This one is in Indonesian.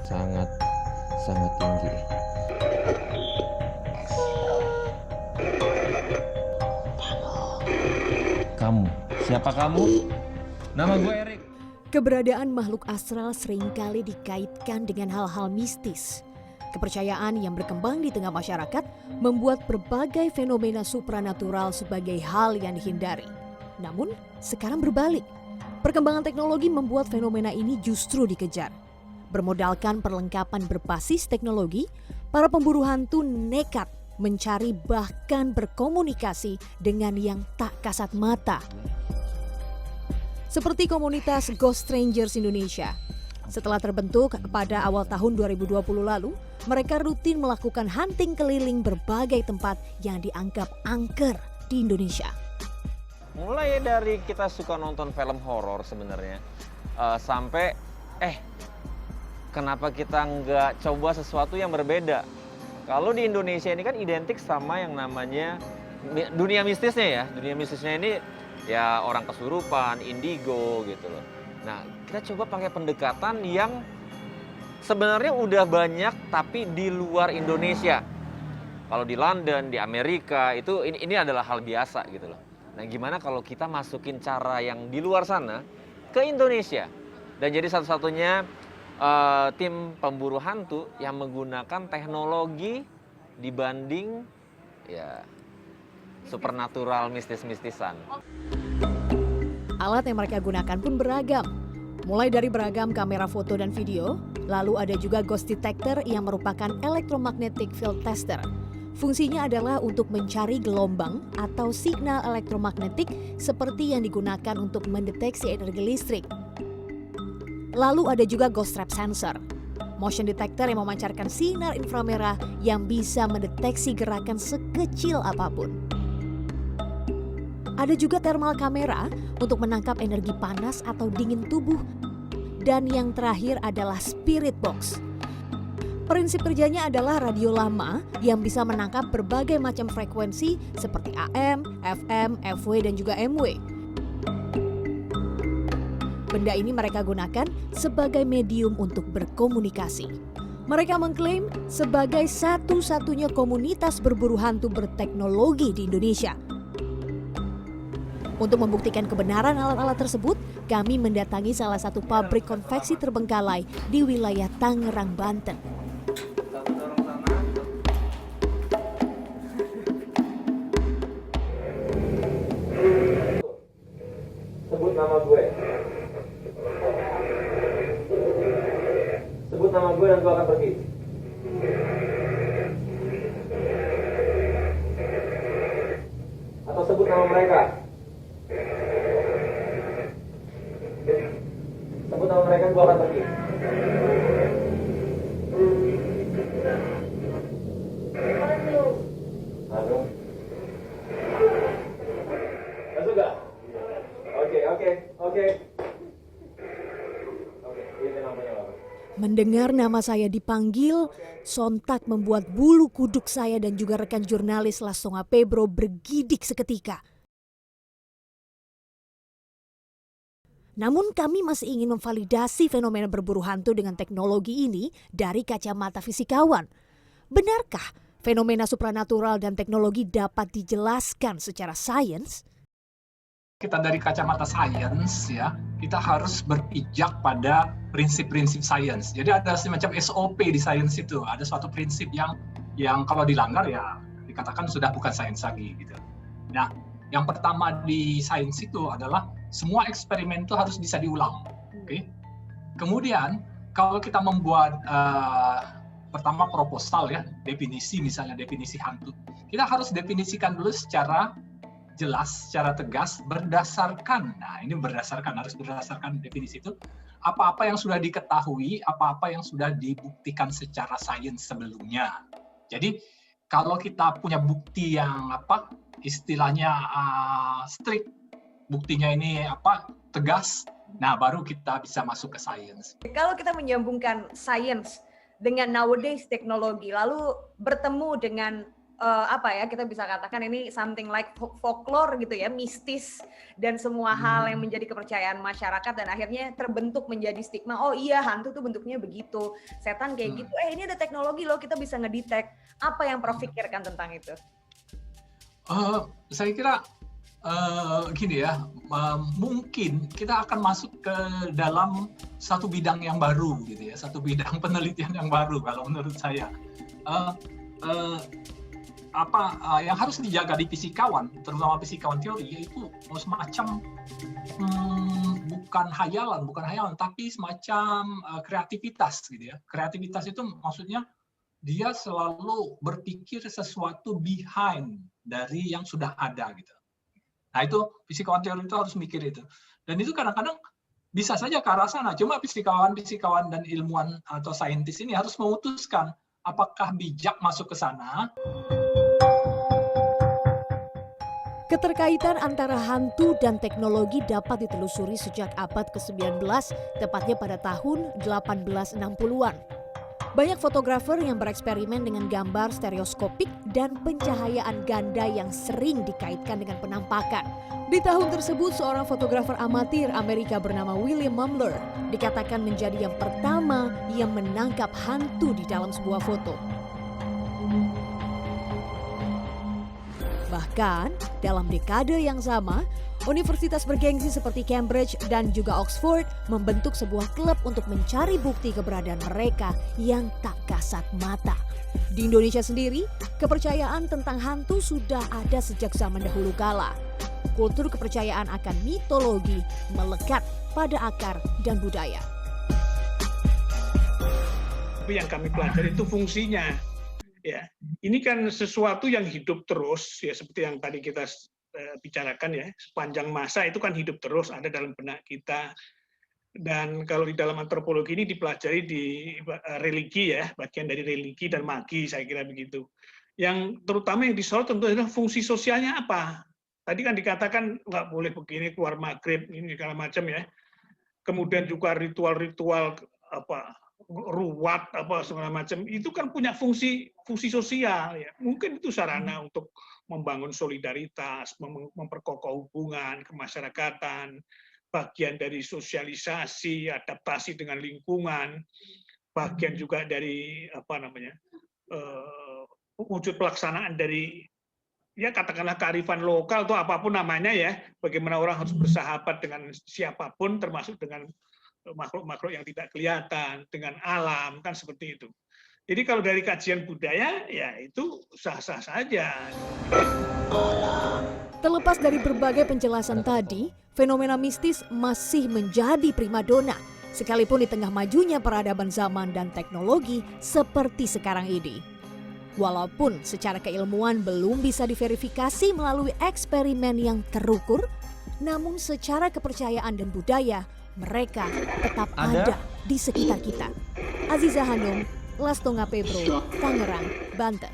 sangat sangat tinggi. Kamu, siapa kamu? Nama gue Erik. Keberadaan makhluk astral seringkali dikaitkan dengan hal-hal mistis. Kepercayaan yang berkembang di tengah masyarakat membuat berbagai fenomena supranatural sebagai hal yang dihindari. Namun, sekarang berbalik. Perkembangan teknologi membuat fenomena ini justru dikejar. Bermodalkan perlengkapan berbasis teknologi, para pemburu hantu nekat mencari bahkan berkomunikasi dengan yang tak kasat mata. Seperti komunitas Ghost Strangers Indonesia. Setelah terbentuk pada awal tahun 2020 lalu, mereka rutin melakukan hunting keliling berbagai tempat yang dianggap angker di Indonesia. Mulai dari kita suka nonton film horor sebenarnya, sampai kenapa kita nggak coba sesuatu yang berbeda? Kalau di Indonesia ini kan identik sama yang namanya dunia mistisnya ya. Dunia mistisnya ini ya orang kesurupan, indigo gitu loh. Nah, kita coba pakai pendekatan yang sebenarnya udah banyak tapi di luar Indonesia. Kalau di London, di Amerika itu ini adalah hal biasa gitu loh. Nah, gimana kalau kita masukin cara yang di luar sana ke Indonesia? Dan jadi satu-satunya tim pemburu hantu yang menggunakan teknologi dibanding ya supernatural mistis-mistisan. Alat yang mereka gunakan pun beragam. Mulai dari beragam kamera foto dan video, lalu ada juga ghost detector yang merupakan electromagnetic field tester. Fungsinya adalah untuk mencari gelombang atau signal elektromagnetik seperti yang digunakan untuk mendeteksi energi listrik. Lalu ada juga ghost trap sensor, motion detector yang memancarkan sinar inframerah yang bisa mendeteksi gerakan sekecil apapun. Ada juga thermal kamera untuk menangkap energi panas atau dingin tubuh. Dan yang terakhir adalah spirit box. Prinsip kerjanya adalah radio lama yang bisa menangkap berbagai macam frekuensi seperti AM, FM, FW, dan juga MW. Benda ini mereka gunakan sebagai medium untuk berkomunikasi. Mereka mengklaim sebagai satu-satunya komunitas berburu hantu berteknologi di Indonesia. Untuk membuktikan kebenaran alat-alat tersebut, kami mendatangi salah satu pabrik konveksi terbengkalai di wilayah Tangerang, Banten. Sebut nama gue. Sebut nama gue dan gue akan pergi. Atau sebut nama mereka. Sebut nama mereka, gue akan pergi. Aduh. Gak suka? Oke. Ini namanya apa? Mendengar nama saya dipanggil, sontak membuat bulu kuduk saya dan juga rekan jurnalis Lastonga Pebro bergidik seketika. Namun kami masih ingin memvalidasi fenomena berburu hantu dengan teknologi ini dari kacamata fisikawan. Benarkah fenomena supranatural dan teknologi dapat dijelaskan secara sains? Kita dari kacamata sains ya, kita harus berpijak pada prinsip-prinsip sains. Jadi ada semacam SOP di sains itu, ada suatu prinsip yang kalau dilanggar ya dikatakan sudah bukan sains lagi gitu. Nah, yang pertama di sains itu adalah semua eksperimen itu harus bisa diulang. Oke. Kemudian kalau kita membuat pertama proposal ya, definisi misalnya definisi hantu, kita harus definisikan dulu secara jelas, secara tegas, berdasarkan, harus berdasarkan definisi itu, apa-apa yang sudah diketahui, apa-apa yang sudah dibuktikan secara sains sebelumnya. Jadi, kalau kita punya bukti yang istilahnya strict, buktinya ini tegas, nah baru kita bisa masuk ke sains. Kalau kita menyambungkan sains dengan nowadays teknologi, lalu bertemu dengan apa ya, kita bisa katakan ini something like folklore gitu ya, mistis dan semua hal yang menjadi kepercayaan masyarakat dan akhirnya terbentuk menjadi stigma. Oh iya, hantu tuh bentuknya begitu, setan kayak gitu. Ini ada teknologi loh, kita bisa ngedetect. Apa yang Prof pikirkan tentang itu? Saya kira gini ya, mungkin kita akan masuk ke dalam satu bidang yang baru gitu ya, satu bidang penelitian yang baru kalau menurut saya. Yang harus dijaga di fisikawan, terutama fisikawan teori, yaitu semacam bukan hayalan, tapi semacam kreativitas gitu ya. Kreativitas itu maksudnya dia selalu berpikir sesuatu behind dari yang sudah ada gitu. Nah itu fisikawan teori itu harus mikir itu. Dan itu kadang-kadang bisa saja ke arah sana. Cuma fisikawan dan ilmuwan atau saintis ini harus memutuskan apakah bijak masuk ke sana. Keterkaitan antara hantu dan teknologi dapat ditelusuri sejak abad ke-19, tepatnya pada tahun 1860-an. Banyak fotografer yang bereksperimen dengan gambar stereoskopik dan pencahayaan ganda yang sering dikaitkan dengan penampakan. Di tahun tersebut, seorang fotografer amatir Amerika bernama William Mumler dikatakan menjadi yang pertama yang menangkap hantu di dalam sebuah foto. Bahkan, dalam dekade yang sama, universitas bergengsi seperti Cambridge dan juga Oxford membentuk sebuah klub untuk mencari bukti keberadaan mereka yang tak kasat mata. Di Indonesia sendiri, kepercayaan tentang hantu sudah ada sejak zaman dahulu kala. Kultur kepercayaan akan mitologi melekat pada akar dan budaya. Yang kami pelajari itu fungsinya. Ya, ini kan sesuatu yang hidup terus, ya seperti yang tadi kita bicarakan ya, sepanjang masa itu kan hidup terus, ada dalam benak kita. Dan kalau di dalam antropologi ini dipelajari di religi ya, bagian dari religi dan magi, saya kira begitu. Yang terutama yang disorot tentu adalah fungsi sosialnya apa. Tadi kan dikatakan nggak boleh begini, keluar maghrib, ini segala macam ya. Kemudian juga ritual-ritual apa, ruwat apa segala macam itu kan punya fungsi sosial ya. Mungkin itu sarana untuk membangun solidaritas, memperkokoh hubungan kemasyarakatan, bagian dari sosialisasi, adaptasi dengan lingkungan, bagian juga dari wujud pelaksanaan dari ya katakanlah kearifan lokal atau apapun namanya ya, bagaimana orang harus bersahabat dengan siapapun termasuk dengan makhluk-makhluk yang tidak kelihatan, dengan alam, kan seperti itu. Jadi kalau dari kajian budaya, ya itu sah-sah saja. Terlepas dari berbagai penjelasan tadi, fenomena mistis masih menjadi primadona, sekalipun di tengah majunya peradaban zaman dan teknologi seperti sekarang ini. Walaupun secara keilmuan belum bisa diverifikasi melalui eksperimen yang terukur, namun secara kepercayaan dan budaya, mereka tetap ada di sekitar kita. Aziza Hanum, Lastonga Pebro, Tangerang, Banten.